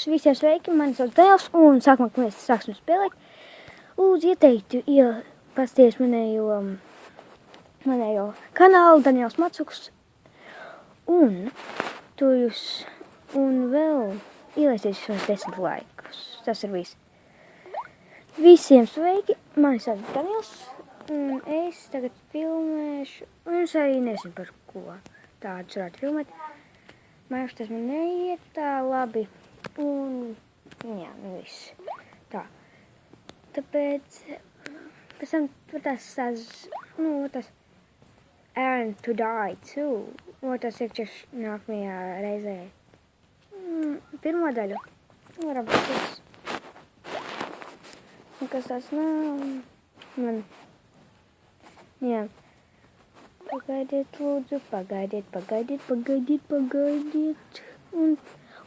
Visiem sveiki, mani sauc Dēls, un sākumā, kad mēs sāksim spēlēt, lūdzu ieteiktu pasties manējo kanālu Daniels Macuks, un vēl ielaisies šos 10 laikus. Tas ir viss. Visiem sveiki, mani sauc Daniels, un es tagad filmēšu, un es arī nezinu par ko tādus varētu filmēt. Man tas man neiet tā labi. Un, jā, viss. Tā. Tāpēc, pēc tam tas Earn to Die too. Tas iekšķieš nākamajā reizē. Pirmo daļu. Varam patīs. Un kas tas nav? Man. Jā. Pagaidiet, lūdzu, pagaidiet. Un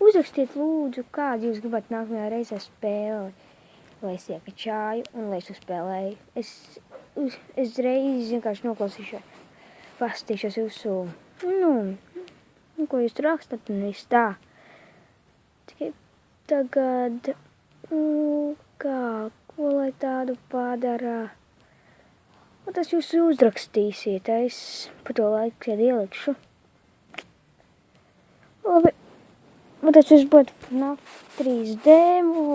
uzrakstiet, lūdzu, kādu jūs gribat nākamajā reizē spēli, lai es iekačāju un lai es uzspēlēju. Es reiz vienkārši noklausīšos, pastīšos jūsu, ko jūs rakstat un viss tā. Tikai tagad, ko lai tādu padara? Un tas jūs uzrakstīsiet, es pa to laiku kad ielikšu. Labi. Tas jūs būtu FNAF 3D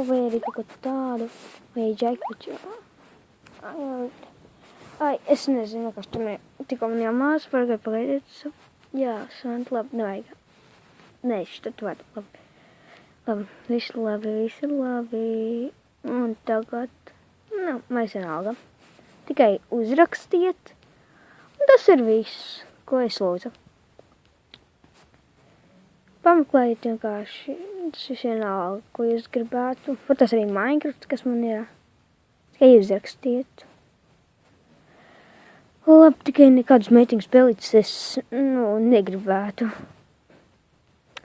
vai arī kaut ko tādu, vai Jackpot. Es nezinu, kas tur tikko man jāmās, pagaidiet. Jā, sant, labi, nevajag. Nē, šitad var, labi. Labi, viss labi. Un tagad, mēs vienalga. Tikai uzrakstiet, un tas ir viss, ko es lūdzu. Pameklējiet vienkārši, tas ir vienalga, ko jūs gribētu. Tas arī Minecraft, kas man ir. Tikai uzrakstiet. Labi, tikai nekādus meitiņu spēlītas es negribētu.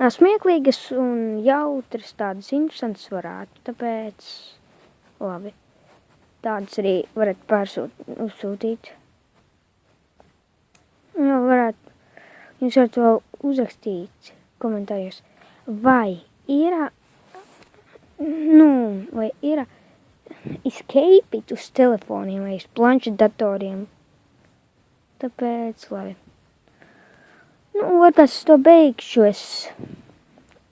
Smieklīgas un jautras, tādas interesantas varētu, tāpēc labi. Tādas arī varat uzsūtīt. Jūs varat vēl uzrakstīt komentāros, vai ir Escape uz telefoniem vai uz planšetdatoriem. Tāpēc, labi. Tas to beigšu es.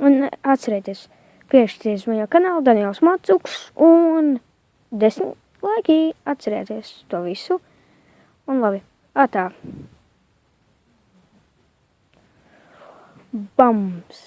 Un atcerieties, piešķirties manā kanālā Daniels Macuks un 10 laiki atcerieties to visu. Un labi, atā. Bams!